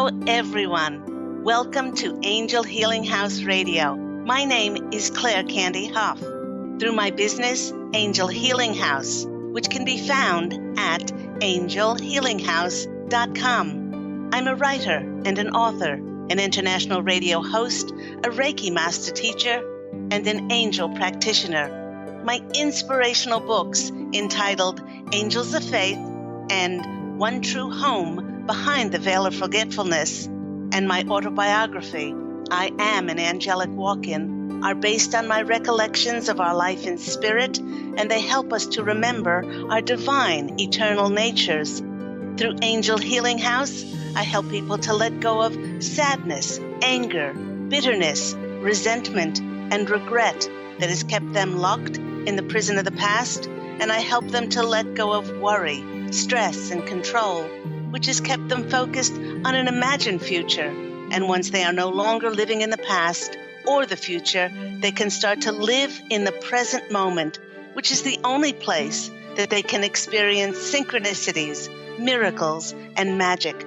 Hello, everyone. Welcome to Angel Healing House Radio. My name is Claire Candy Hough. Through my business, Angel Healing House, which can be found at angelhealinghouse.com. I'm a writer and an author, an international radio host, a Reiki master teacher, and an angel practitioner. My inspirational books entitled Angels of Faith and One True Home Behind the Veil of Forgetfulness, and my autobiography, I Am an Angelic Walk-In, are based on my recollections of our life in spirit, and they help us to remember our divine, eternal natures. Through Angel Healing House, I help people to let go of sadness, anger, bitterness, resentment, and regret that has kept them locked in the prison of the past, and I help them to let go of worry, stress, and control, which has kept them focused on an imagined future. And once they are no longer living in the past or the future, they can start to live in the present moment, which is the only place that they can experience synchronicities, miracles, and magic.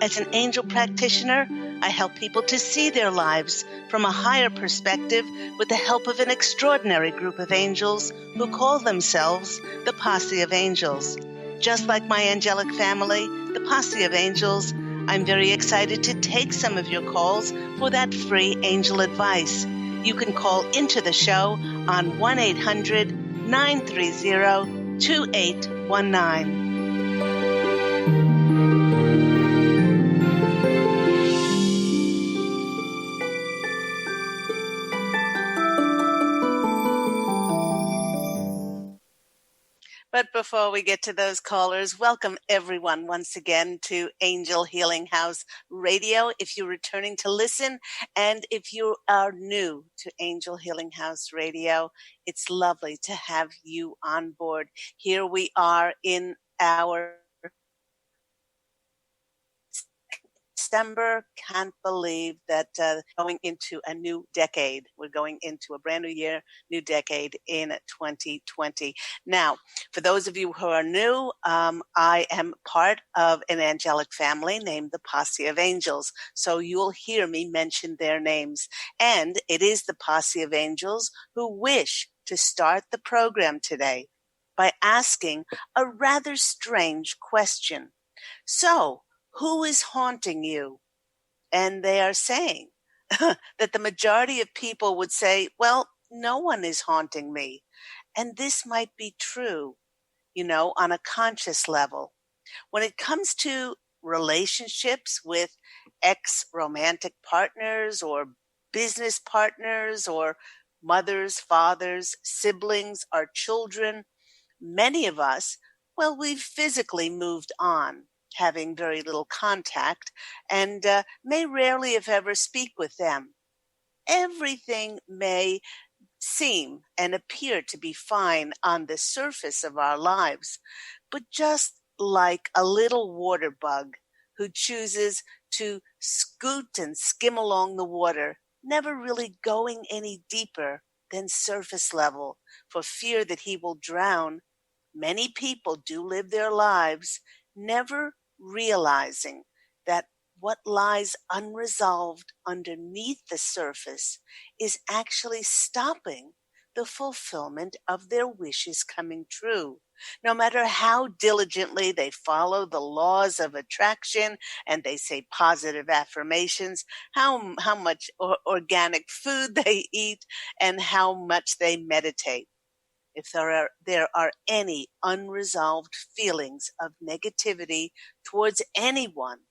As an angel practitioner, I help people to see their lives from a higher perspective with the help of an extraordinary group of angels who call themselves the Posse of Angels. Just like my angelic family, the Posse of Angels, I'm very excited to take some of your calls for that free angel advice. You can call into the show on 1-800-930-2819. But before we get to those callers, welcome everyone once again to Angel Healing House Radio. If you're returning to listen, and if you are new to Angel Healing House Radio, it's lovely to have you on board. Here we are in our December. Can't believe that going into a new decade. We're going into a brand new year, new decade in 2020. Now, for those of you who are new, I am part of an angelic family named the Posse of Angels. So you'll hear me mention their names. And it is the Posse of Angels who wish to start the program today by asking a rather strange question. So, who is haunting you? And they are saying that the majority of people would say, well, no one is haunting me. And this might be true, on a conscious level. When it comes to relationships with ex-romantic partners or business partners or mothers, fathers, siblings, our children, many of us, well, we've physically moved on, having very little contact, and may rarely if ever speak with them. Everything may seem and appear to be fine on the surface of our lives, but just like a little water bug who chooses to scoot and skim along the water, never really going any deeper than surface level for fear that he will drown, many people do live their lives never realizing that what lies unresolved underneath the surface is actually stopping the fulfillment of their wishes coming true. No matter how diligently they follow the laws of attraction and they say positive affirmations, how much organic food they eat, and how much they meditate. If there are any unresolved feelings of negativity towards anyone,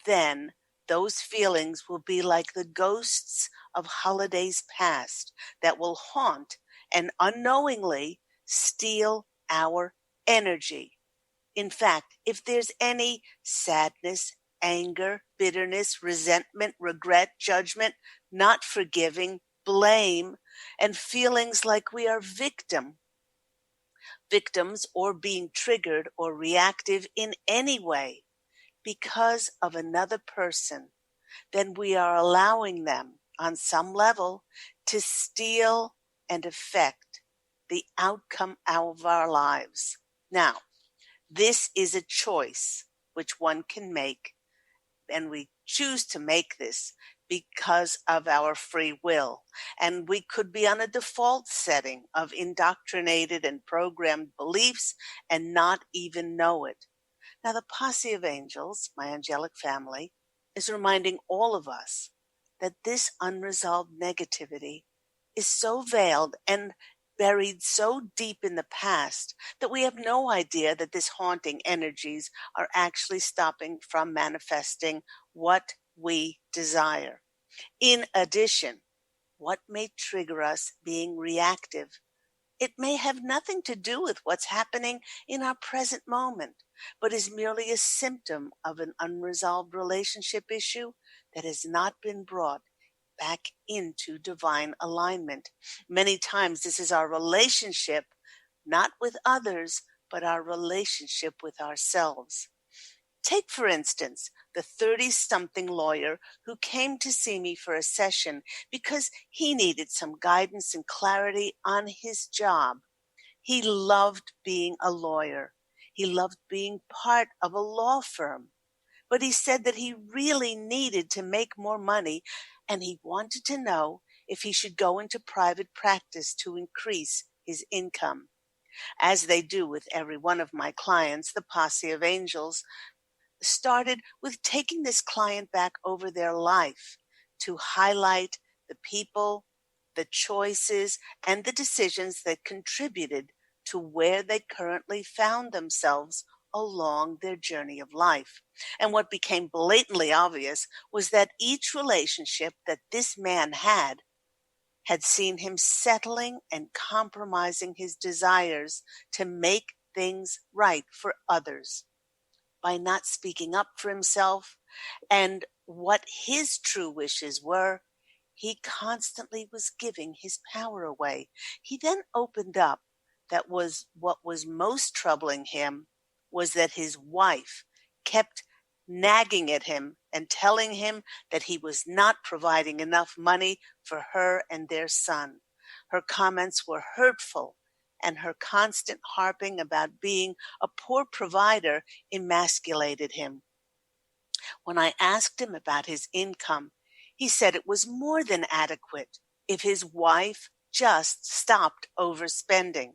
then those feelings will be like the ghosts of holidays past that will haunt and unknowingly steal our energy. In fact, if there's any sadness, anger, bitterness, resentment, regret, judgment, not forgiving, blame, and feelings like we are victims or being triggered or reactive in any way because of another person, then we are allowing them on some level to steal and affect the outcome of our lives. Now, this is a choice which one can make and we choose to make this because of our free will. And we could be on a default setting of indoctrinated and programmed beliefs and not even know it. Now, the Posse of Angels, my angelic family, is reminding all of us that this unresolved negativity is so veiled and buried so deep in the past that we have no idea that this haunting energies are actually stopping from manifesting what we desire. In addition, what may trigger us being reactive? It may have nothing to do with what's happening in our present moment, but is merely a symptom of an unresolved relationship issue that has not been brought back into divine alignment. Many times this is our relationship, not with others, but our relationship with ourselves. Take, for instance, the 30-something lawyer who came to see me for a session because he needed some guidance and clarity on his job. He loved being a lawyer. He loved being part of a law firm. But he said that he really needed to make more money, and he wanted to know if he should go into private practice to increase his income. As they do with every one of my clients, the Posse of Angels started with taking this client back over their life to highlight the people, the choices, and the decisions that contributed to where they currently found themselves along their journey of life. And what became blatantly obvious was that each relationship that this man had seen him settling and compromising his desires to make things right for others by not speaking up for himself and what his true wishes were. He constantly was giving his power away. He then opened up that was what was most troubling him was that his wife kept nagging at him and telling him that he was not providing enough money for her and their son. Her comments were hurtful, and her constant harping about being a poor provider emasculated him. When I asked him about his income, he said it was more than adequate if his wife just stopped overspending.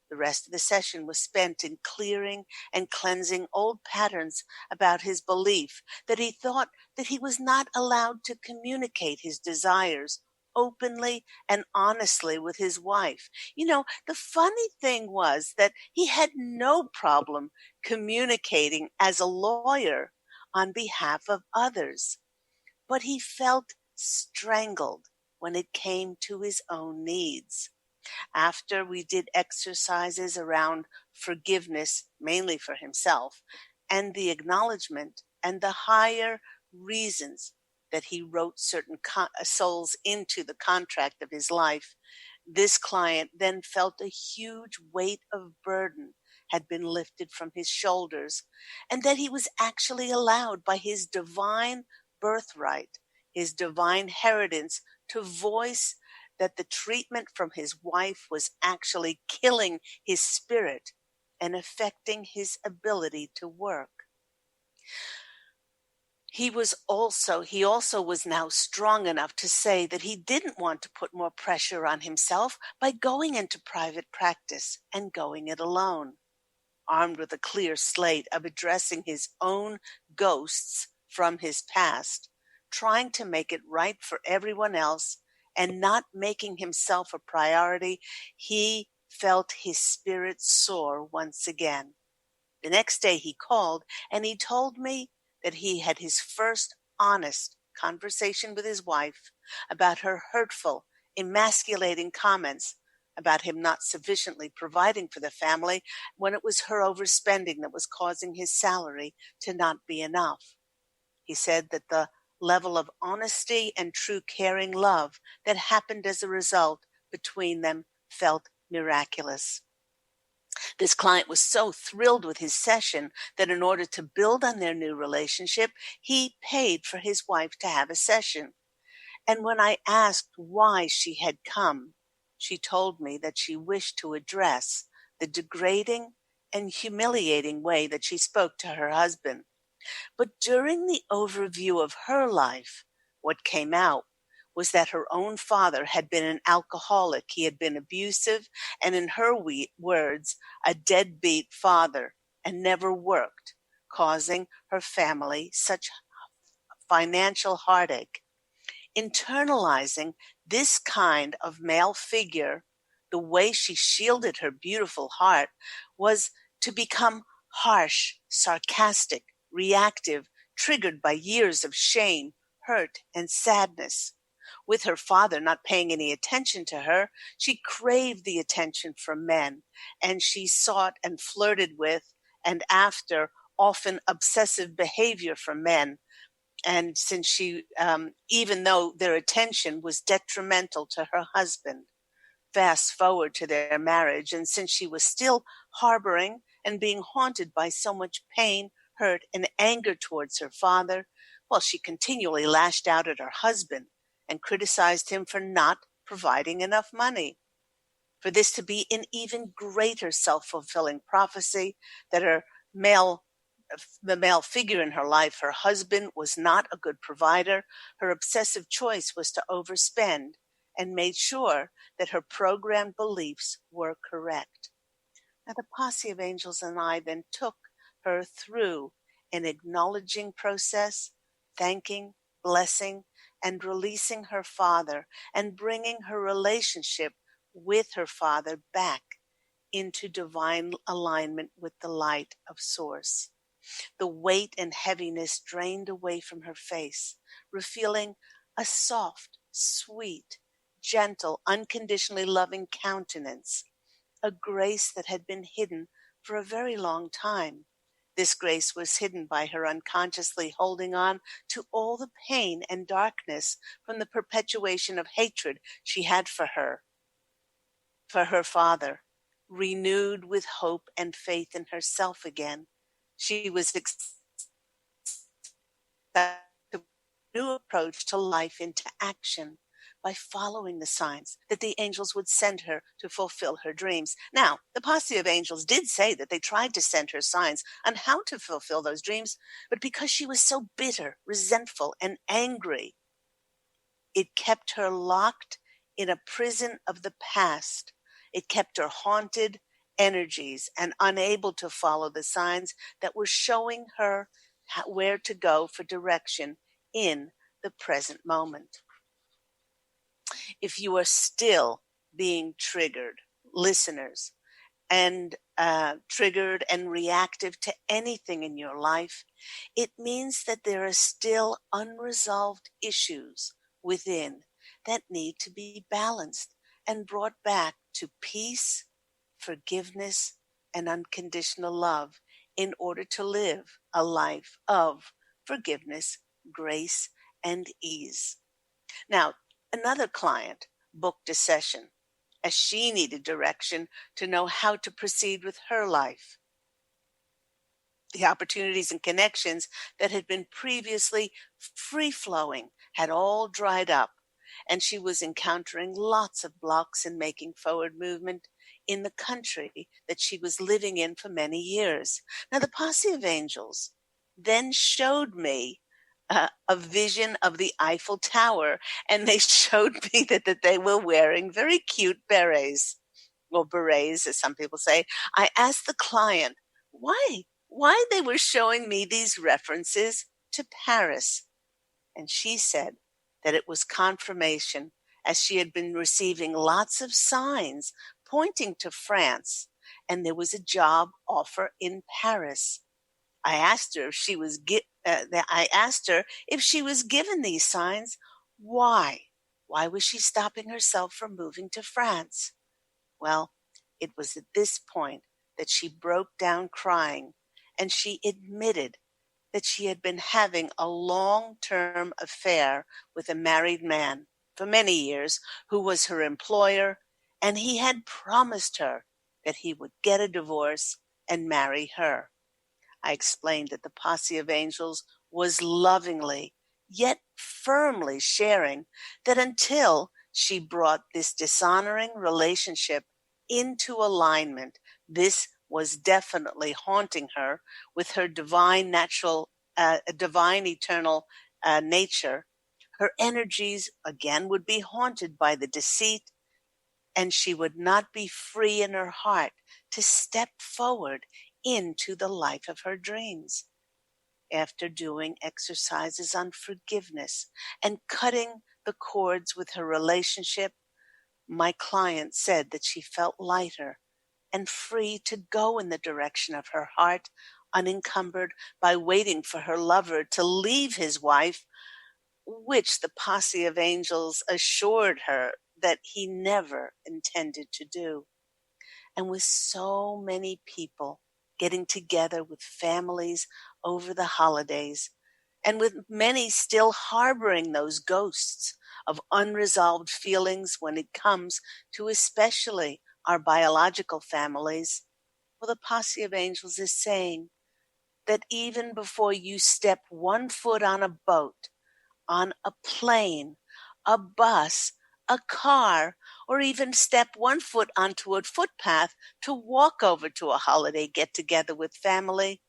The rest of the session was spent in clearing and cleansing old patterns about his belief that he thought that he was not allowed to communicate his desires openly and honestly with his wife. You know, the funny thing was that he had no problem communicating as a lawyer on behalf of others, but he felt strangled when it came to his own needs. After we did exercises around forgiveness, mainly for himself, and the acknowledgement and the higher reasons that he wrote certain souls into the contract of his life, this client then felt a huge weight of burden had been lifted from his shoulders, and that he was actually allowed by his divine birthright, his divine inheritance, to voice that the treatment from his wife was actually killing his spirit and affecting his ability to work. He also was now strong enough to say that he didn't want to put more pressure on himself by going into private practice and going it alone. Armed with a clear slate of addressing his own ghosts from his past, trying to make it right for everyone else, and not making himself a priority, he felt his spirit soar once again. The next day he called and he told me that he had his first honest conversation with his wife about her hurtful, emasculating comments about him not sufficiently providing for the family when it was her overspending that was causing his salary to not be enough. He said that the level of honesty and true caring love that happened as a result between them felt miraculous. This client was so thrilled with his session that in order to build on their new relationship, he paid for his wife to have a session. And when I asked why she had come, she told me that she wished to address the degrading and humiliating way that she spoke to her husband. But during the overview of her life, what came out was that her own father had been an alcoholic. He had been abusive and, in her words, a deadbeat father, and never worked, causing her family such financial heartache. Internalizing this kind of male figure, the way she shielded her beautiful heart was to become harsh, sarcastic, reactive, triggered by years of shame, hurt, and sadness. With her father not paying any attention to her, she craved the attention from men, and she sought and flirted with, and after, often obsessive behavior from men. And since she, even though their attention was detrimental to her husband, fast forward to their marriage, and since she was still harboring and being haunted by so much pain, hurt, and anger towards her father, well, she continually lashed out at her husband and criticized him for not providing enough money. For this to be an even greater self-fulfilling prophecy that the male figure in her life, her husband, was not a good provider, her obsessive choice was to overspend, and made sure that her programmed beliefs were correct. Now, the Posse of Angels and I then took her through an acknowledging process, thanking, blessing, and releasing her father, and bringing her relationship with her father back into divine alignment with the light of Source. The weight and heaviness drained away from her face, revealing a soft, sweet, gentle, unconditionally loving countenance, a grace that had been hidden for a very long time. This grace was hidden by her unconsciously holding on to all the pain and darkness from the perpetuation of hatred she had for her father. Renewed with hope and faith in herself again, she was a new approach to life into action by following the signs that the angels would send her to fulfill her dreams. Now, the Posse of Angels did say that they tried to send her signs on how to fulfill those dreams, but because she was so bitter, resentful, and angry, it kept her locked in a prison of the past. It kept her haunted energies and unable to follow the signs that were showing her where to go for direction in the present moment. If you are still being triggered, listeners, and triggered and reactive to anything in your life, it means that there are still unresolved issues within that need to be balanced and brought back to peace, forgiveness, and unconditional love in order to live a life of forgiveness, grace, and ease. Now, another client booked a session as she needed direction to know how to proceed with her life. The opportunities and connections that had been previously free-flowing had all dried up, and she was encountering lots of blocks in making forward movement in the country that she was living in for many years. Now, the Posse of Angels then showed me a vision of the Eiffel Tower, and they showed me that they were wearing very cute berets, or berets, as some people say. I asked the client why they were showing me these references to Paris, and she said that it was confirmation, as she had been receiving lots of signs pointing to France, and there was a job offer in Paris. I asked her if she was given these signs. Why? Why was she stopping herself from moving to France? Well, it was at this point that she broke down crying, and she admitted that she had been having a long-term affair with a married man for many years who was her employer, and he had promised her that he would get a divorce and marry her. I explained that the Posse of Angels was lovingly, yet firmly sharing that until she brought this dishonoring relationship into alignment, this was definitely haunting her with her divine natural a divine, eternal nature, her energies again would be haunted by the deceit, and she would not be free in her heart to step forward into the life of her dreams. After doing exercises on forgiveness and cutting the cords with her relationship, my client said that she felt lighter and free to go in the direction of her heart, unencumbered by waiting for her lover to leave his wife, which the Posse of Angels assured her that he never intended to do. And with so many people getting together with families over the holidays, and with many still harboring those ghosts of unresolved feelings when it comes to especially our biological families, well, the Posse of Angels is saying that even before you step one foot on a boat, on a plane, a bus, a car, or even step one foot onto a footpath to walk over to a holiday get-together with family,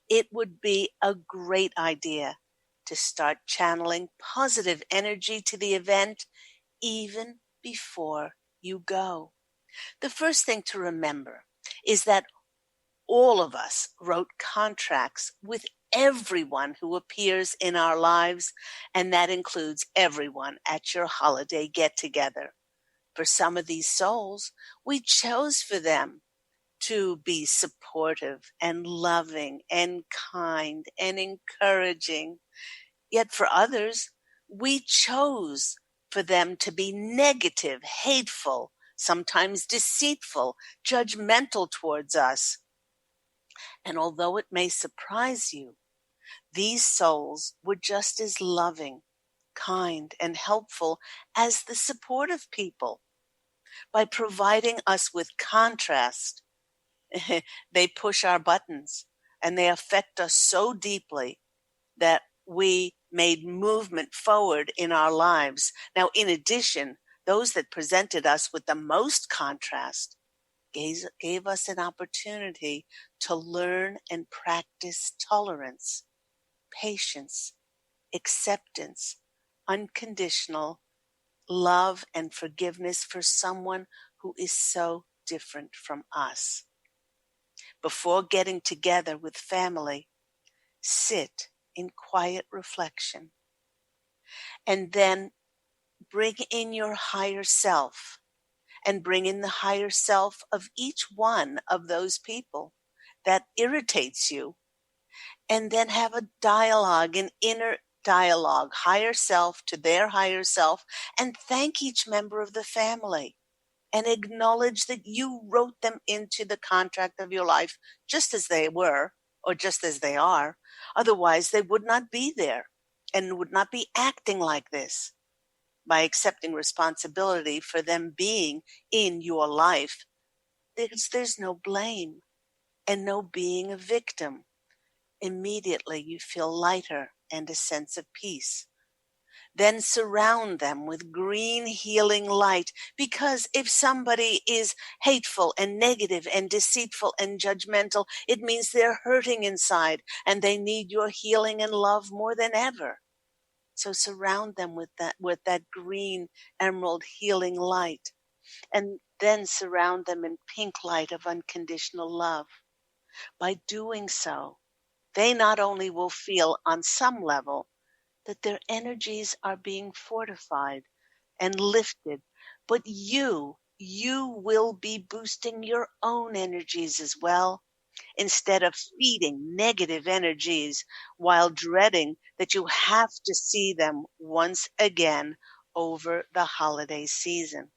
it would be a great idea to start channeling positive energy to the event even before you go. The first thing to remember is that all of us wrote contracts with everyone who appears in our lives, and that includes everyone at your holiday get-together. For some of these souls, we chose for them to be supportive and loving and kind and encouraging. Yet for others, we chose for them to be negative, hateful, sometimes deceitful, judgmental towards us. And although it may surprise you, these souls were just as loving, kind, and helpful as the supportive people. By providing us with contrast, they push our buttons and they affect us so deeply that we made movement forward in our lives. Now, in addition, those that presented us with the most contrast gave us an opportunity to learn and practice tolerance, patience, acceptance, unconditional love, and forgiveness for someone who is so different from us. Before getting together with family, sit in quiet reflection and then bring in your higher self and bring in the higher self of each one of those people that irritates you, and then have a dialogue, an inner dialogue, higher self to their higher self, and thank each member of the family and acknowledge that you wrote them into the contract of your life just as they were or just as they are. Otherwise, they would not be there and would not be acting like this. By accepting responsibility for them being in your life, there's no blame and no being a victim. Immediately you feel lighter and a sense of peace. Then surround them with green healing light, because if somebody is hateful and negative and deceitful and judgmental, it means they're hurting inside and they need your healing and love more than ever. So surround them with that green emerald healing light, and then surround them in pink light of unconditional love. By doing so, they not only will feel on some level that their energies are being fortified and lifted, but you will be boosting your own energies as well, instead of feeding negative energies while dreading that you have to see them once again over the holiday season.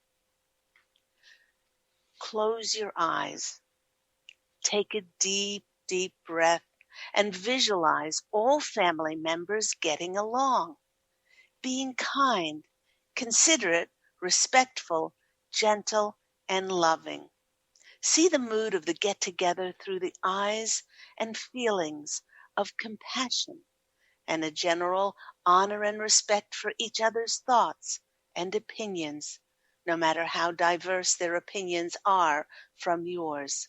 Close your eyes, take a deep, deep breath, and visualize all family members getting along, being kind, considerate, respectful, gentle, and loving. See the mood of the get-together through the eyes and feelings of compassion and a general honor and respect for each other's thoughts and opinions, no matter how diverse their opinions are from yours.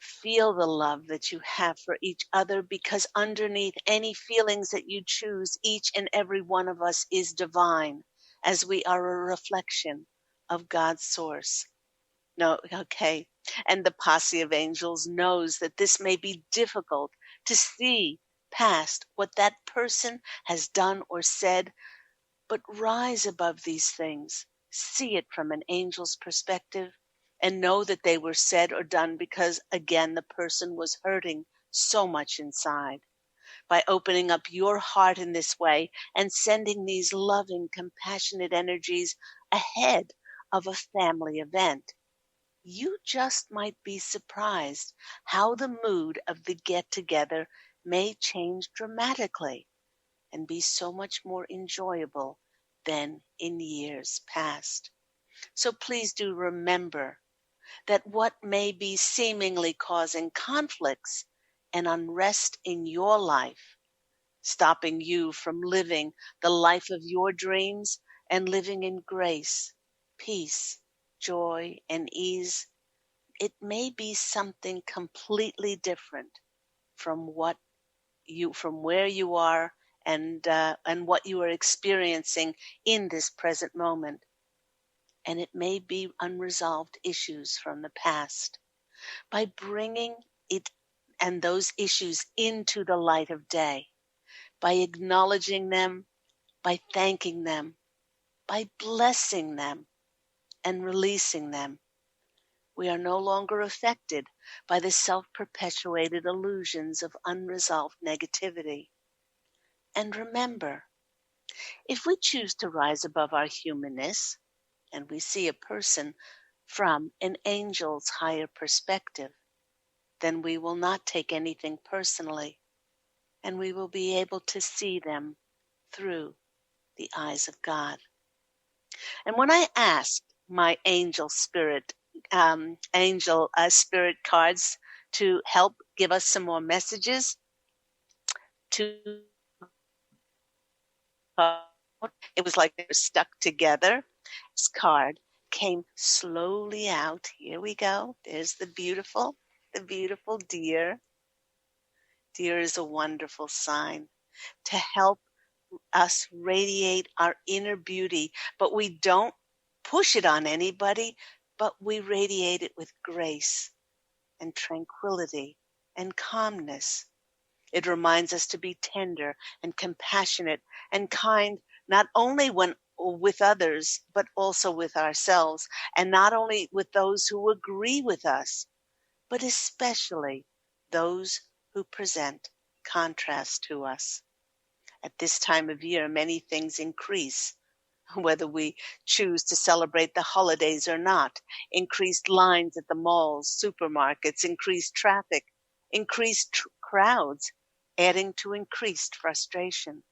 Feel the love that you have for each other, because underneath any feelings that you choose, each and every one of us is divine, as we are a reflection of God's source. No, okay. And the Posse of Angels knows that this may be difficult to see past what that person has done or said, but rise above these things. See it from an angel's perspective and know that they were said or done because, again, the person was hurting so much inside. By opening up your heart in this way and sending these loving, compassionate energies ahead of a family event, you just might be surprised how the mood of the get-together may change dramatically and be so much more enjoyable than in years past. So please do remember that what may be seemingly causing conflicts and unrest in your life, stopping you from living the life of your dreams and living in grace, peace, joy, and ease, it may be something completely different from from where you are and what you are experiencing in this present moment. And it may be unresolved issues from the past. By bringing it and those issues into the light of day, by acknowledging them, by thanking them, by blessing them and releasing them, we are no longer affected by the self-perpetuated illusions of unresolved negativity. And remember, if we choose to rise above our humanness and we see a person from an angel's higher perspective, then we will not take anything personally, and we will be able to see them through the eyes of God. And when I asked my spirit cards to help give us some more messages to, it was like they were stuck together. This card came slowly out. Here we go. There's the beautiful deer. Deer is a wonderful sign to help us radiate our inner beauty, but we don't push it on anybody, but we radiate it with grace and tranquility and calmness. It reminds us to be tender and compassionate and kind, not only when with others, but also with ourselves, and not only with those who agree with us, but especially those who present contrast to us. At this time of year, many things increase, whether we choose to celebrate the holidays or not. Increased lines at the malls, supermarkets, increased traffic, increased crowds, adding to increased frustration.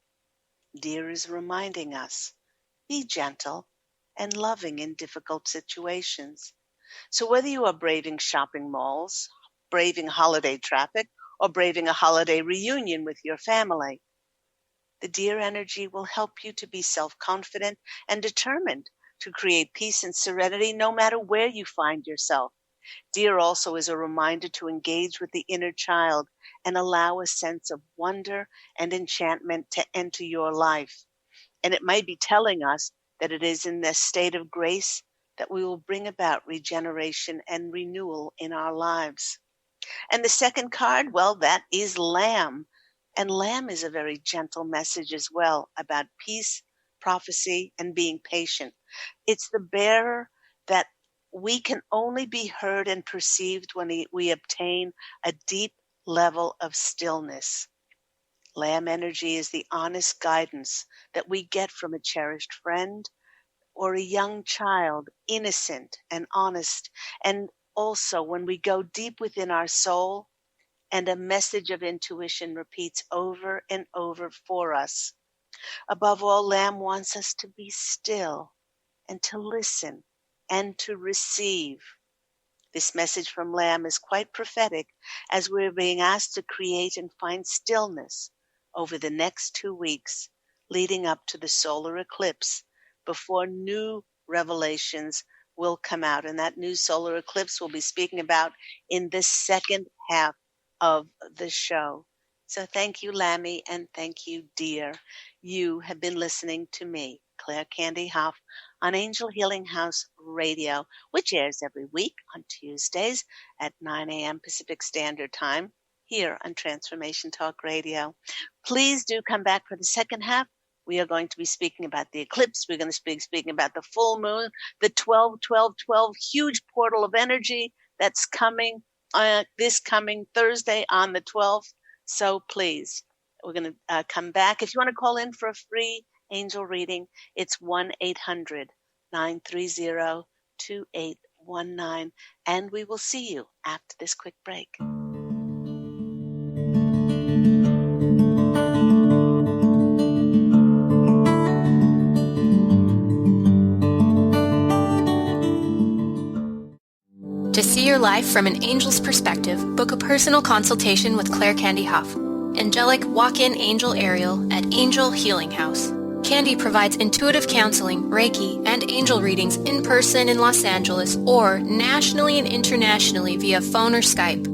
Deer is reminding us, be gentle and loving in difficult situations. So whether you are braving shopping malls, braving holiday traffic, or braving a holiday reunion with your family, the deer energy will help you to be self-confident and determined to create peace and serenity no matter where you find yourself. Deer also is a reminder to engage with the inner child and allow a sense of wonder and enchantment to enter your life. And it might be telling us that it is in this state of grace that we will bring about regeneration and renewal in our lives. And the second card, well, that is Lamb. And Lamb is a very gentle message as well about peace, prophecy, and being patient. It's the bearer that we can only be heard and perceived when we obtain a deep level of stillness. Lamb energy is the honest guidance that we get from a cherished friend or a young child, innocent and honest. And also when we go deep within our soul and a message of intuition repeats over and over for us. Above all, Lamb wants us to be still and to listen and to receive. This message from Lamb is quite prophetic as we're being asked to create and find stillness over the next 2 weeks leading up to the solar eclipse before new revelations will come out, and that new solar eclipse we'll be speaking about in the second half of the show. So thank you, Lammy, and thank you, dear. You have been listening to me, Claire Candy Hough, on Angel Healing House Radio, which airs every week on Tuesdays at 9 a.m. Pacific Standard Time here on Transformation Talk Radio. Please do come back for the second half. We are going to be speaking about the eclipse. We're going to be speaking about the full moon, the 12-12-12 huge portal of energy that's coming this coming Thursday on the 12th. So please, we're going to come back. If you want to call in for a free angel reading, it's 1-800-930-2819. And we will see you after this quick break. To see your life from an angel's perspective, book a personal consultation with Claire Candy Hough, angelic walk-in angel Ariel at Angel Healing House. Candy provides intuitive counseling, Reiki, and angel readings in person in Los Angeles or nationally and internationally via phone or Skype.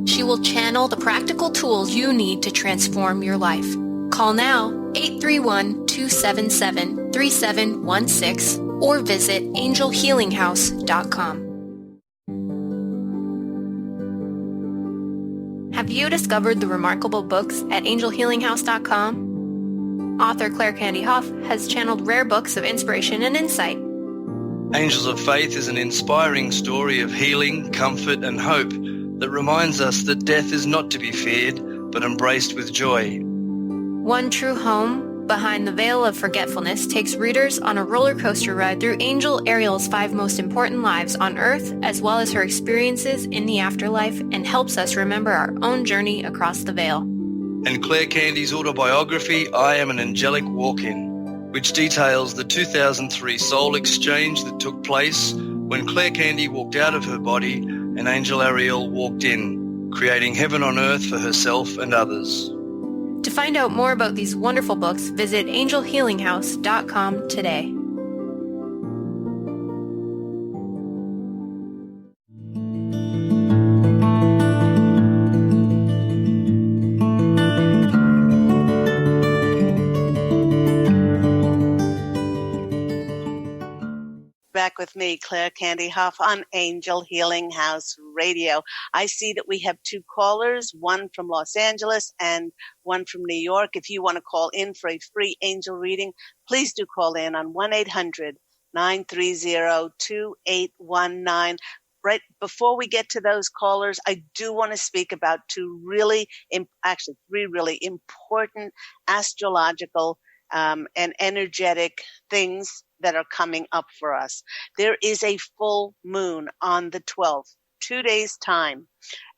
She will channel the practical tools you need to transform your life. Call now 831-277-3716 or visit angelhealinghouse.com. Have you discovered the remarkable books at angelhealinghouse.com? Author Claire Candy Hough has channeled rare books of inspiration and insight. Angels of Faith is an inspiring story of healing, comfort, and hope that reminds us that death is not to be feared, but embraced with joy. One True Home, Behind the Veil of Forgetfulness takes readers on a roller coaster ride through Angel Ariel's 5 most important lives on Earth, as well as her experiences in the afterlife, and helps us remember our own journey across the veil. And Claire Candy's autobiography, I Am an Angelic Walk-In, which details the 2003 soul exchange that took place when Claire Candy walked out of her body and Angel Ariel walked in, creating heaven on earth for herself and others. To find out more about these wonderful books, visit angelhealinghouse.com today. Back with me, Claire Candy Hough, on Angel Healing House Radio. I see that we have 2 callers, one from Los Angeles and one from New York. If you want to call in for a free angel reading, please do call in on 1-800-930-2819. Right before we get to those callers, I do want to speak about 3 really important astrological and energetic things that are coming up for us. There is a full moon on the 12th, 2 days time,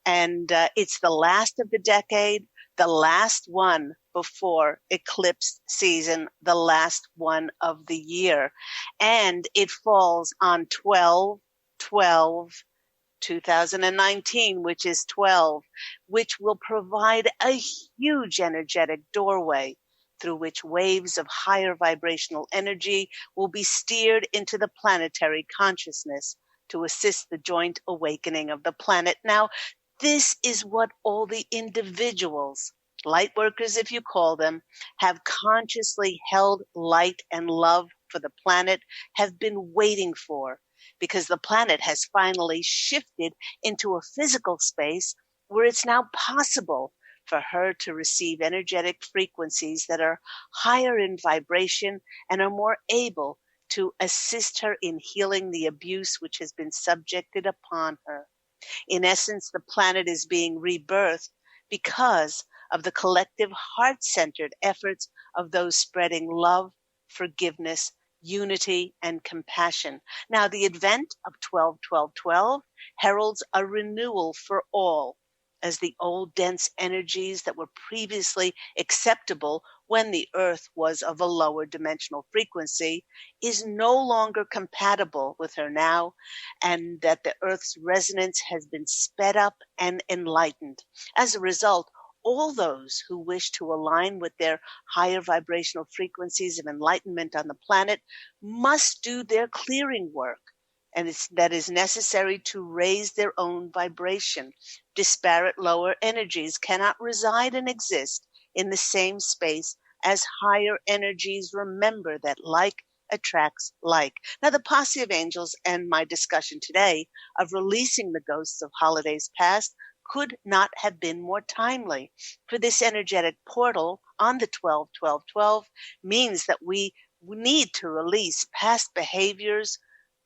and it's the last of the decade, the last one before eclipse season, the last one of the year, and it falls on 12/12/2019, which is 12, which will provide a huge energetic doorway through which waves of higher vibrational energy will be steered into the planetary consciousness to assist the joint awakening of the planet. Now, this is what all the individuals, light workers if you call them, have consciously held light and love for the planet, have been waiting for, because the planet has finally shifted into a physical space where it's now possible for her to receive energetic frequencies that are higher in vibration and are more able to assist her in healing the abuse which has been subjected upon her. In essence, the planet is being rebirthed because of the collective heart-centered efforts of those spreading love, forgiveness, unity, and compassion. Now, the advent of 12/12/12 heralds a renewal for all, as the old dense energies that were previously acceptable when the earth was of a lower dimensional frequency is no longer compatible with her now, and that the earth's resonance has been sped up and enlightened. As a result, all those who wish to align with their higher vibrational frequencies of enlightenment on the planet must do their clearing work and that is necessary to raise their own vibration. Disparate lower energies cannot reside and exist in the same space as higher energies. Remember that like attracts like. Now, the Posse of Angels and my discussion today of releasing the ghosts of holidays past could not have been more timely. For this energetic portal on the 12-12-12 means that we need to release past behaviors,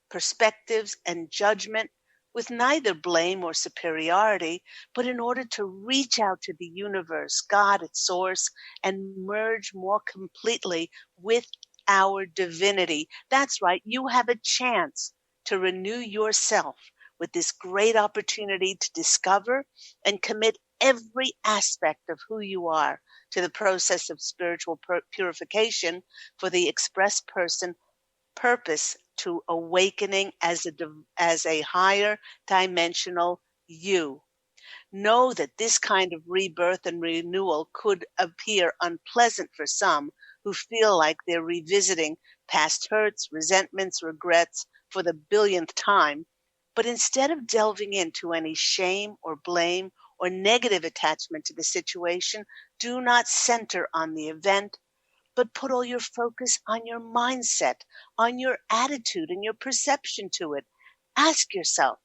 perspectives, and judgment with neither blame or superiority, but in order to reach out to the universe, God, its source, and merge more completely with our divinity. That's right, you have a chance to renew yourself with this great opportunity to discover and commit every aspect of who you are to the process of spiritual purification for the express person purpose to awakening as a higher dimensional you. Know that this kind of rebirth and renewal could appear unpleasant for some who feel like they're revisiting past hurts, resentments, regrets for the billionth time. But instead of delving into any shame or blame or negative attachment to the situation, do not center on the event, but put all your focus on your mindset, on your attitude and your perception to it. Ask yourself,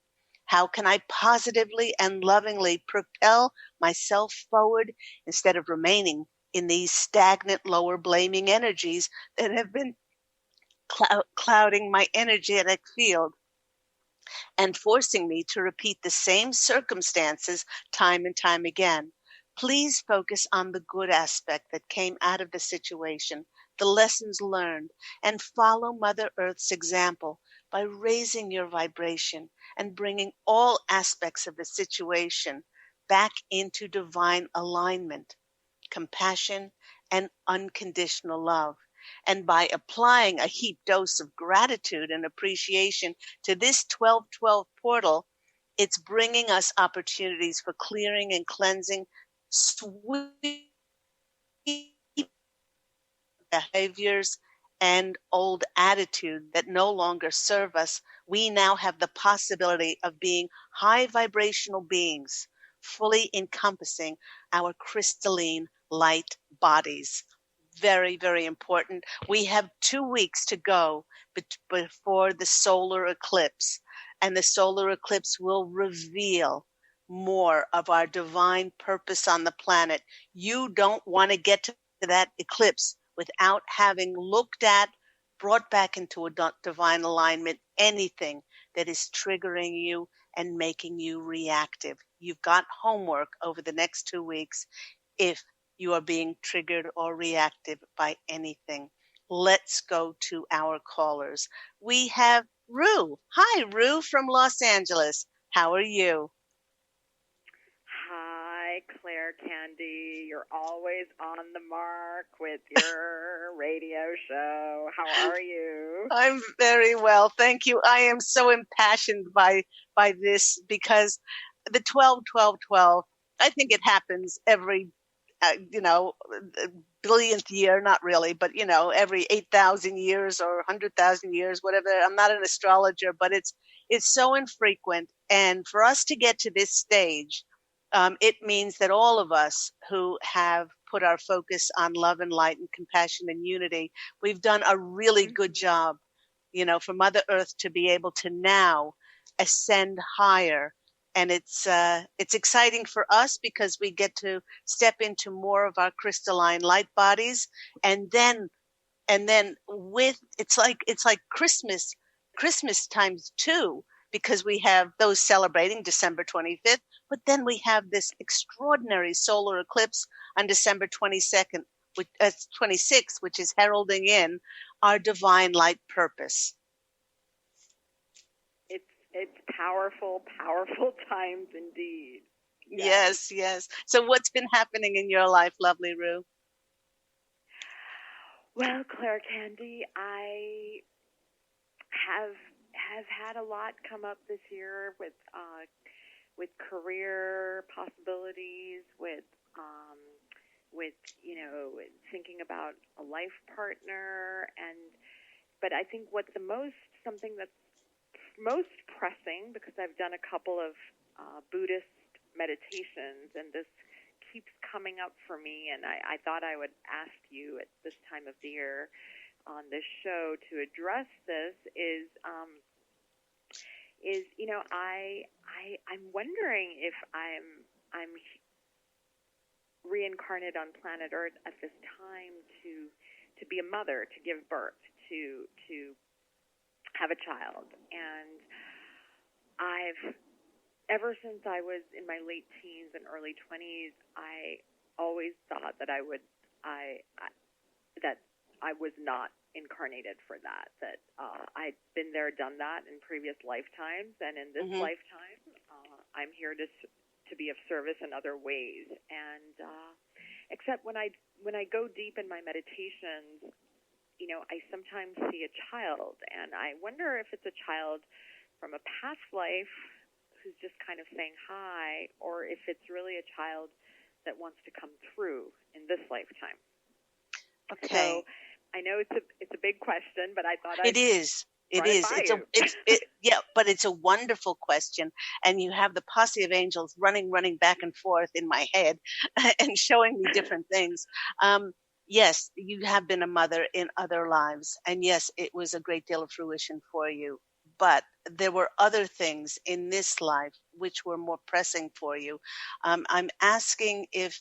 how can I positively and lovingly propel myself forward instead of remaining in these stagnant, lower blaming energies that have been clouding my energetic field and forcing me to repeat the same circumstances time and time again? Please focus on the good aspect that came out of the situation, the lessons learned, and follow Mother Earth's example by raising your vibration and bringing all aspects of the situation back into divine alignment, compassion, and unconditional love. And by applying a heap dose of gratitude and appreciation to this 1212 portal, it's bringing us opportunities for clearing and cleansing sweet behaviors and old attitude that no longer serve us. We now have the possibility of being high vibrational beings, fully encompassing our crystalline light bodies. Very, very important. We have 2 weeks to go before the solar eclipse, and the solar eclipse will reveal more of our divine purpose on the planet. You don't want to get to that eclipse without having looked at, brought back into a divine alignment, anything that is triggering you and making you reactive. You've got homework over the next 2 weeks if you are being triggered or reactive by anything. Let's go to our callers. We have Rue. Hi, Rue from Los Angeles. How are you? Hi, Claire Candy. You're always on the mark with your radio show. How are you? I'm very well, thank you. I am so impassioned by this because the 12-12-12, I think it happens every billionth year, not really, but every 8,000 years or 100,000 years, whatever. I'm not an astrologer, but it's so infrequent. And for us to get to this stage, it means that all of us who have put our focus on love and light and compassion and unity, we've done a really good job, for Mother Earth to be able to now ascend higher. And it's exciting for us because we get to step into more of our crystalline light bodies, and then with it's like Christmas times 2, because we have those celebrating December 25th, but then we have this extraordinary solar eclipse on December 22nd, 26th, which is heralding in our divine light purpose. It's powerful, powerful times indeed. Yes. So what's been happening in your life, lovely Rue? Well, Claire Candy, I have had a lot come up this year with career possibilities, with thinking about a life partner, but I think something that's most pressing because I've done a couple of Buddhist meditations, and this keeps coming up for me, and I thought I would ask you at this time of the year on this show to address this is I'm wondering if I'm reincarnated on planet Earth at this time to be a mother, to give birth, to have a child. And ever since I was in my late teens and early 20s, I always thought that I was not incarnated for that, that I'd been there, done that in previous lifetimes, and in this lifetime, I'm here to be of service in other ways. And except when I go deep in my meditations, I sometimes see a child, and I wonder if it's a child from a past life who's just kind of saying hi, or if it's really a child that wants to come through in this lifetime. Okay. So I know it's a big question, but I thought it is. It is. But it's a wonderful question, and you have the Posse of Angels running back and forth in my head, and showing me different things. Yes, you have been a mother in other lives, and yes, it was a great deal of fruition for you. But there were other things in this life which were more pressing for you. I'm asking if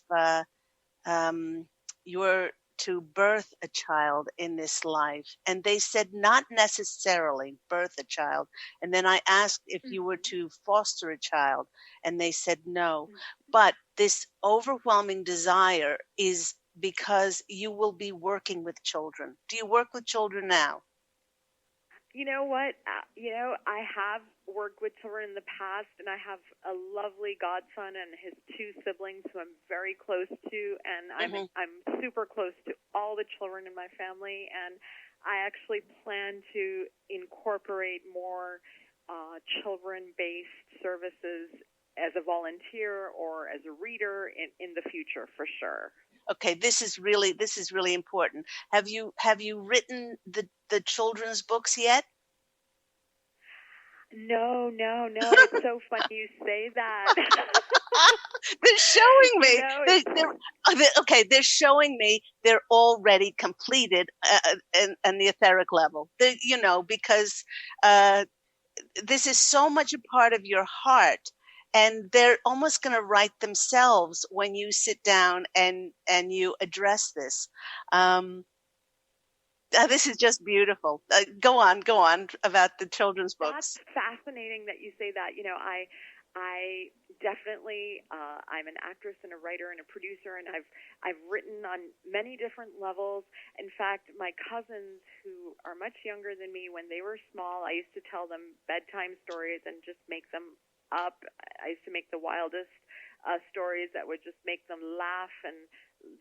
you're to birth a child in this life. And they said not necessarily birth a child. And then I asked if you were to foster a child, and they said no. But this overwhelming desire is because you will be working with children. Do you work with children now? You know what? I have worked with children in the past, and I have a lovely godson and his two siblings who I'm very close to, and I'm super close to all the children in my family, and I actually plan to incorporate more children-based services as a volunteer or as a reader in the future, for sure. Okay, this is really important. Have you written the children's books yet? No. It's so funny you say that. They're showing me. They're showing me they're already completed in the etheric level. Because this is so much a part of your heart. And they're almost going to write themselves when you sit down and you address this. This is just beautiful. Go on about the children's books. That's fascinating that you say that. I definitely I'm an actress and a writer and a producer, and I've written on many different levels. In fact, my cousins who are much younger than me, when they were small, I used to tell them bedtime stories and just make them up. I used to make the wildest stories that would just make them laugh, and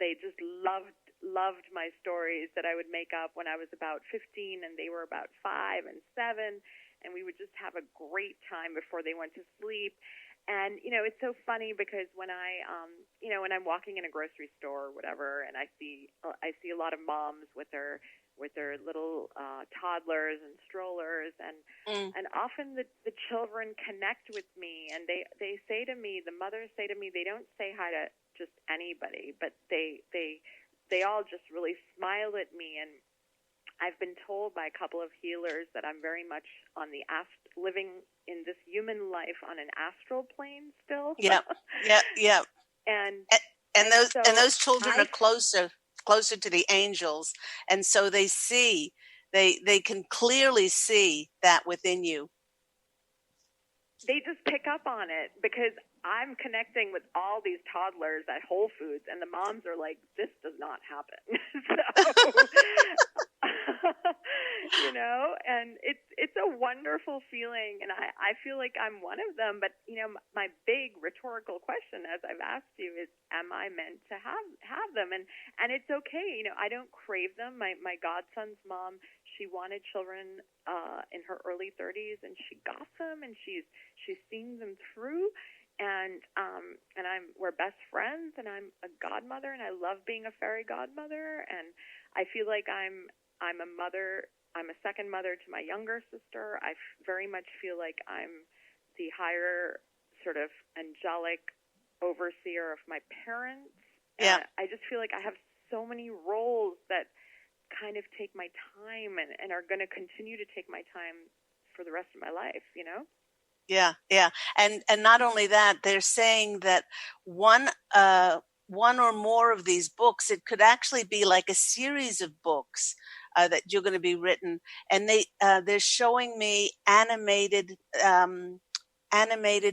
they just loved my stories that I would make up when I was about 15 and they were about 5 and 7, and we would just have a great time before they went to sleep. And it's so funny because when when I'm walking in a grocery store or whatever, and I see a lot of moms with their little toddlers and strollers, and often the children connect with me, and they say to me, the mothers say to me, they don't say hi to just anybody, but they all just really smile at me. And I've been told by a couple of healers that I'm very much on the living in this human life on an astral plane still. Yeah. And those children are closer to the angels, and so they can clearly see that within you. They just pick up on it because I'm connecting with all these toddlers at Whole Foods, and the moms are like, this does not happen. And it's a wonderful feeling, and I feel like I'm one of them. But, my big rhetorical question, as I've asked you, is, am I meant to have them? And it's okay. I don't crave them. My godson's mom, she wanted children in her early 30s, and she got them, and she's seeing them through. And we're best friends, and I'm a godmother, and I love being a fairy godmother, and I feel like I'm a mother I'm a second mother to my younger sister. I very much feel like I'm the higher sort of angelic overseer of my parents. Yeah. I just feel like I have so many roles that kind of take my time and are going to continue to take my time for the rest of my life, you know? Yeah, yeah. And not only that, they're saying that one or more of these books, it could actually be like a series of books that you're going to be written. And they're showing me animated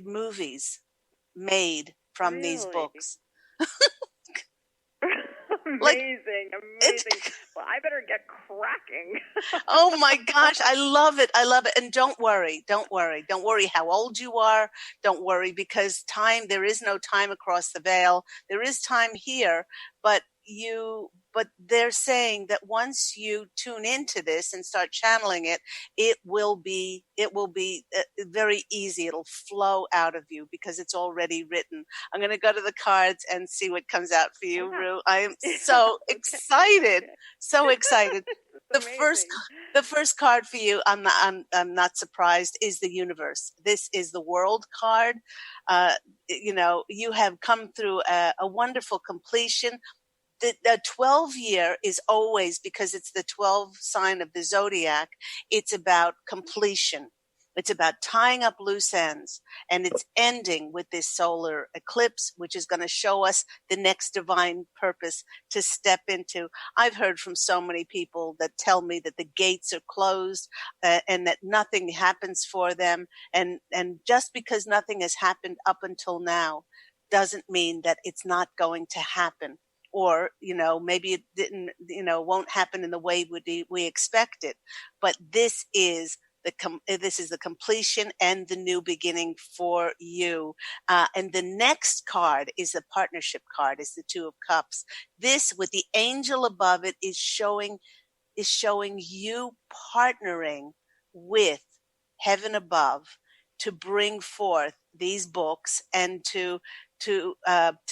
movies made from these Really? books. Like, Amazing. it's Well, I better get cracking. oh my gosh, I love it. I love it. And don't worry. Don't worry how old you are. Don't worry, because there is no time across the veil. There is time here, but they're saying that once you tune into this and start channeling it, it will be very easy. It'll flow out of you because it's already written. I'm going to go to the cards and see what comes out for you, Rue. I am so excited. Okay. So excited. Amazing. The first card for you, I'm not surprised, is the universe. This is the world card. You have come through a wonderful completion. The 12 year is always, because it's the 12 sign of the zodiac, it's about completion. It's about tying up loose ends, and it's ending with this solar eclipse, which is going to show us the next divine purpose to step into. I've heard from so many people that tell me that the gates are closed and that nothing happens for them. And just because nothing has happened up until now doesn't mean that it's not going to happen. Or, maybe it didn't, won't happen in the way we expect it. But this is the completion and the new beginning for you. And the next card is the partnership card, is the Two of Cups. This, with the angel above it, is showing you partnering with heaven above to bring forth these books and to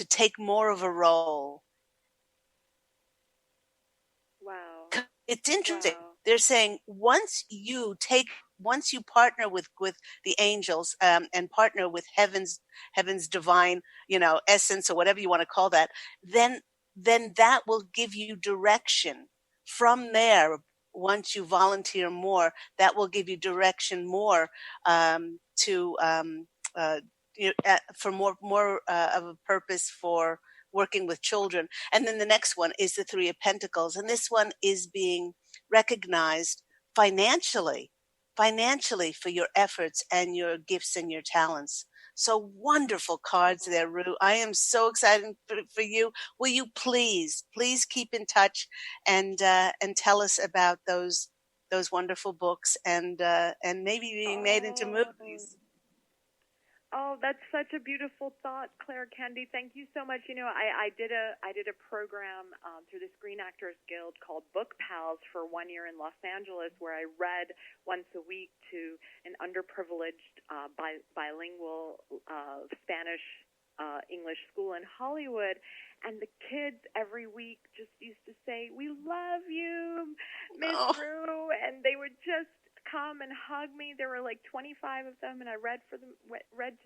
take more of a role. Wow. It's interesting. Wow. They're saying once you partner with the angels and partner with heaven's divine, essence, or whatever you want to call that, then that will give you direction. From there, once you volunteer more, that will give you direction more for more of a purpose for working with children. And then the next one is the Three of Pentacles. And this one is being recognized financially for your efforts and your gifts and your talents. So wonderful cards there, Rue. I am so excited for you. Will you please keep in touch and tell us about those wonderful books and maybe being made into movies. Oh, that's such a beautiful thought, Claire Candy. Thank you so much. I did a program through the Screen Actors Guild called Book Pals for 1 year in Los Angeles, where I read once a week to an underprivileged bilingual Spanish English school in Hollywood. And the kids every week just used to say, "We love you, Miss Rue," and they would just come and hug me. There were like 25 of them, and I read to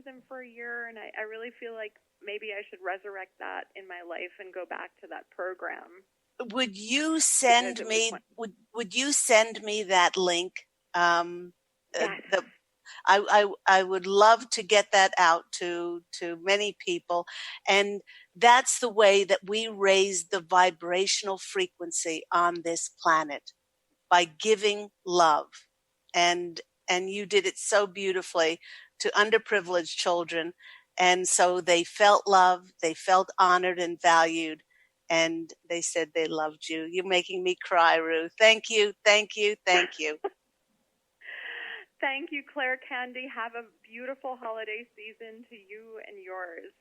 them for a year, and I really feel like maybe I should resurrect that in my life and go back to that program. Would you send me would you send me that link? Yes. I would love to get that out to many people, and that's the way that we raise the vibrational frequency on this planet, by giving love. And you did it so beautifully to underprivileged children. And so they felt loved, they felt honored and valued, and they said they loved you. You're making me cry, Rue. Thank you, thank you, thank you. Thank you, Claire Candy. Have a beautiful holiday season to you and yours.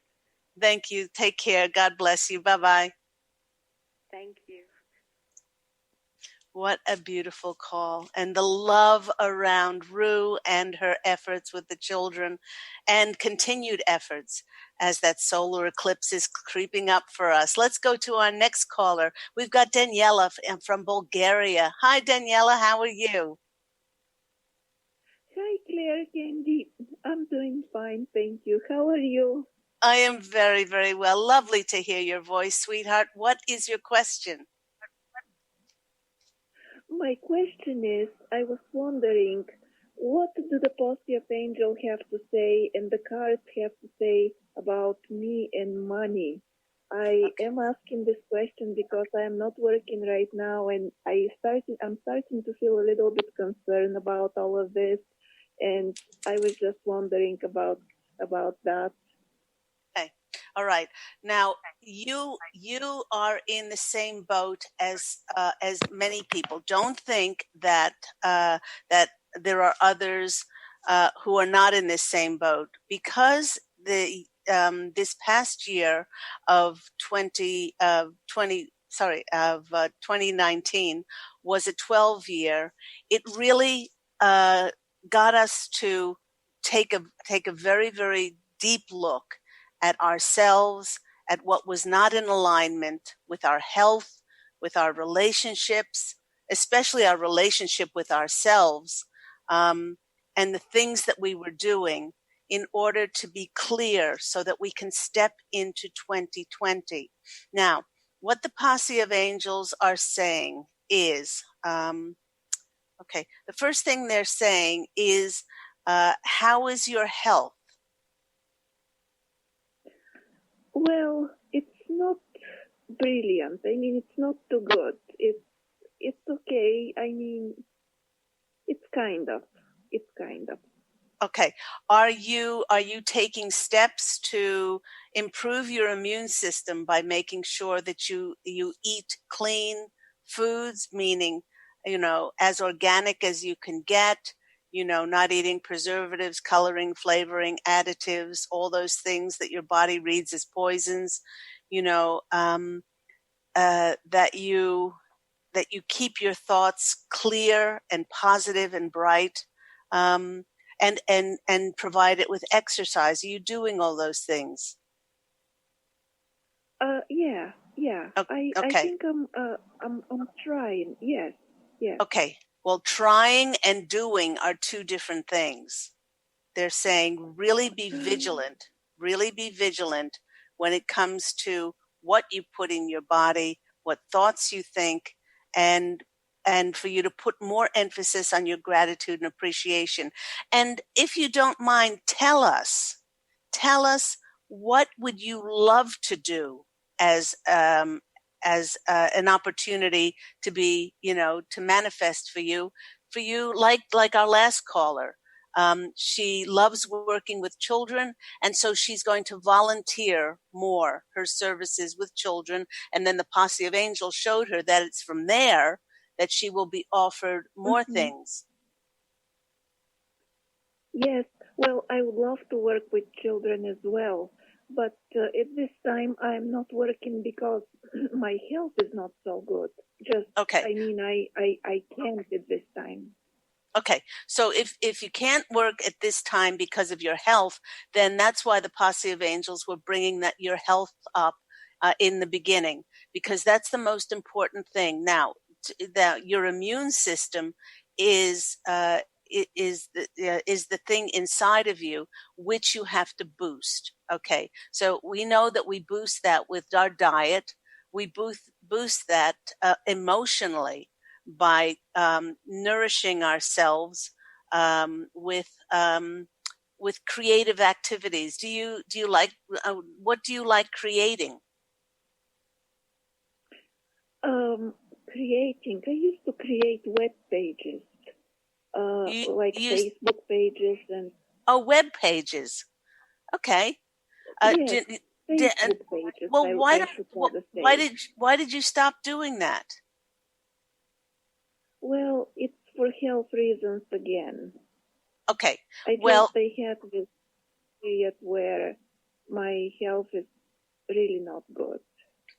Thank you. Take care. God bless you. Bye-bye. Thank you. What a beautiful call. And the love around Rue and her efforts with the children and continued efforts as that solar eclipse is creeping up for us. Let's go to our next caller. We've got Daniela from Bulgaria. Hi, Daniela. How are you? Hi, Claire, Candy. I'm doing fine, thank you. How are you? I am very, very well. Lovely to hear your voice, sweetheart. What is your question? My question is, I was wondering, what do the Posse of Angels have to say and the cards have to say about me and money? I am asking this question because I am not working right now, and I'm starting to feel a little bit concerned about all of this, and I was just wondering about that. Okay. All right. Now you are in the same boat as many people. Don't think that that there are others who are not in this same boat, because the this past year of 2019 was a 12 year. It really got us to take a very, very deep look at ourselves, at what was not in alignment with our health, with our relationships, especially our relationship with ourselves, and the things that we were doing in order to be clear so that we can step into 2020. Now, what the Posse of Angels are saying is, okay, the first thing they're saying is, how is your health? Well, it's not brilliant. I mean, it's not too good. It's okay. I mean, it's kind of. Okay. Are you taking steps to improve your immune system by making sure that you eat clean foods, meaning, as organic as you can get, not eating preservatives, coloring, flavoring, additives, all those things that your body reads as poisons, that you keep your thoughts clear and positive and bright, and provide it with exercise. Are you doing all those things? Yeah. Okay. I think I'm trying. Yes. Okay. Well, trying and doing are two different things. They're saying really be vigilant when it comes to what you put in your body, what thoughts you think, and for you to put more emphasis on your gratitude and appreciation. And if you don't mind, tell us what would you love to do as an opportunity to be, to manifest for you, like our last caller. She loves working with children, and so she's going to volunteer more her services with children. And then the Posse of Angels showed her that it's from there that she will be offered more things. Yes. Well, I would love to work with children as well. But at this time, I'm not working because my health is not so good. Okay. I mean, I can't at this time. Okay, so if you can't work at this time because of your health, then that's why the Posse of Angels were bringing your health up in the beginning, because that's the most important thing. Now, that your immune system is the thing inside of you which you have to boost. Okay, so we know that we boost that with our diet. We boost that emotionally by nourishing ourselves with creative activities. Do you like what do you like creating? Creating. I used to create web pages, Facebook pages and. Oh, web pages. Okay. Yes, Facebook pages. Well, why did you stop doing that? Well, it's for health reasons again. Okay. I had this period where my health is really not good.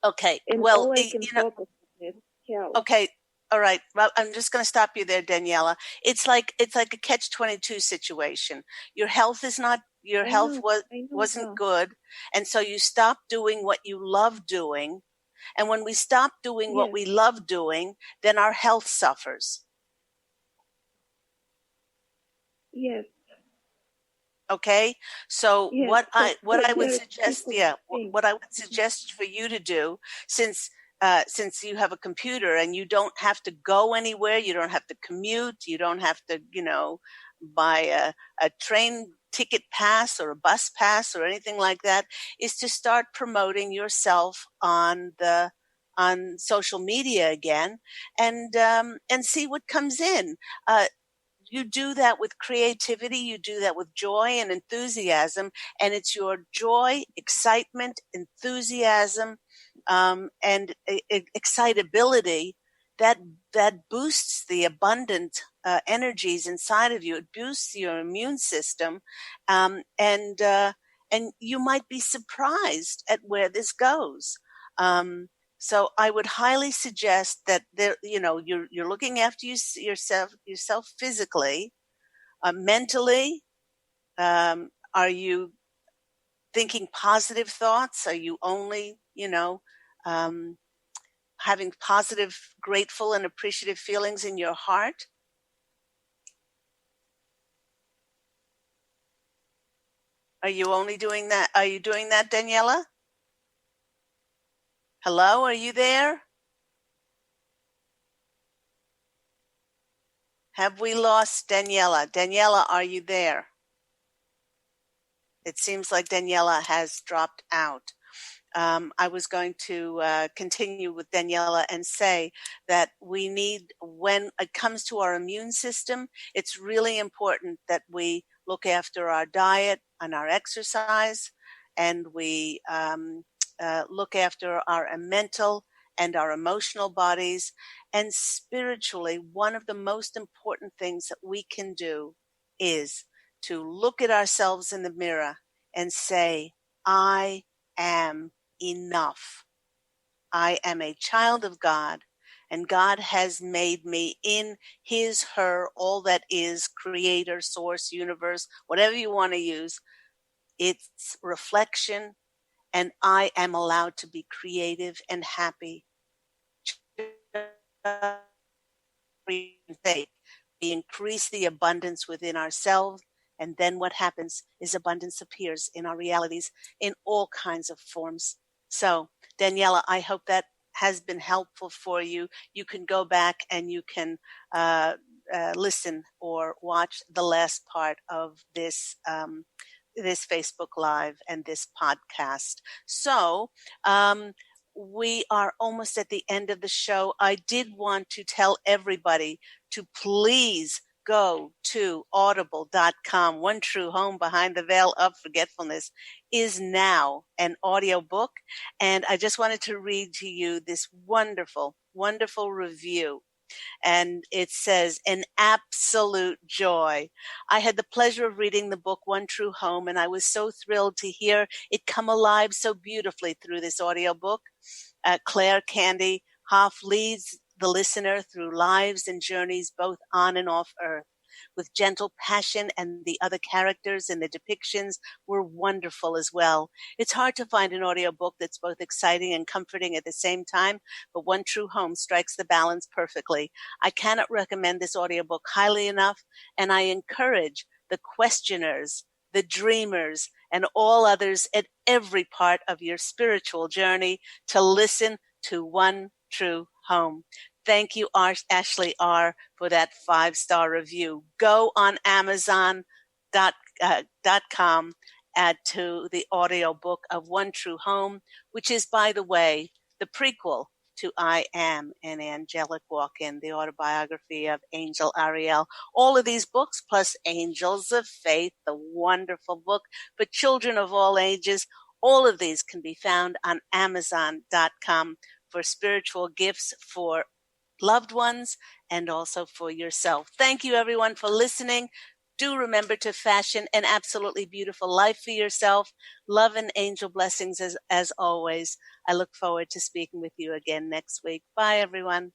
Okay. And all I can focus on is health. Okay. All right. Well, I'm just going to stop you there, Daniela. It's like a catch-22 situation. Your health wasn't good, and so you stop doing what you love doing. And when we stop doing what we love doing, then our health suffers. Yes. Okay. So what I would suggest for you to do, since you have a computer and you don't have to go anywhere, you don't have to commute, you don't have to, buy a train ticket pass or a bus pass or anything like that, is to start promoting yourself on social media again, and see what comes in. You do that with creativity, you do that with joy and enthusiasm, and it's your joy, excitement, enthusiasm, and excitability that boosts the abundant energies inside of you. It boosts your immune system, and you might be surprised at where this goes. So I would highly suggest that you're looking after yourself physically, mentally. Are you thinking positive thoughts? Are you only, having positive, grateful, and appreciative feelings in your heart? Are you only doing that? Are you doing that, Daniela? Hello, are you there? Have we lost Daniela? Daniela, are you there? It seems like Daniela has dropped out. I was going to continue with Daniela and say that we need, when it comes to our immune system, it's really important that we look after our diet and our exercise, and we look after our mental and our emotional bodies. And spiritually, one of the most important things that we can do is to look at ourselves in the mirror and say, I am enough. I am a child of God, and God has made me in his, her, all that is, creator, source, universe, whatever you want to use. It's reflection, and I am allowed to be creative and happy. We increase the abundance within ourselves, and then what happens is abundance appears in our realities in all kinds of forms. So, Daniela, I hope that has been helpful for you. You can go back and you can listen or watch the last part of this this Facebook Live and this podcast. So, we are almost at the end of the show. I did want to tell everybody to please go to audible.com. One True Home, Behind the Veil of Forgetfulness, is now an audiobook. And I just wanted to read to you this wonderful, wonderful review. And it says, an absolute joy. I had the pleasure of reading the book One True Home, and I was so thrilled to hear it come alive so beautifully through this audiobook. Claire Candy Hough leads the listener through lives and journeys both on and off Earth with gentle passion, and the other characters and the depictions were wonderful as well. It's hard to find an audiobook that's both exciting and comforting at the same time, but One True Home strikes the balance perfectly. I cannot recommend this audiobook highly enough, and I encourage the questioners, the dreamers, and all others at every part of your spiritual journey to listen to One True Home. Thank you, Ashley R., for that 5-star review. Go on Amazon.com to the audiobook of One True Home, which is, by the way, the prequel to I Am an Angelic Walk-In, the autobiography of Angel Ariel. All of these books, plus Angels of Faith, the wonderful book for children of all ages, all of these can be found on Amazon.com for spiritual gifts for loved ones and also for yourself. Thank you, everyone, for listening. Do remember to fashion an absolutely beautiful life for yourself. Love and angel blessings as always. I look forward to speaking with you again next week. Bye, everyone.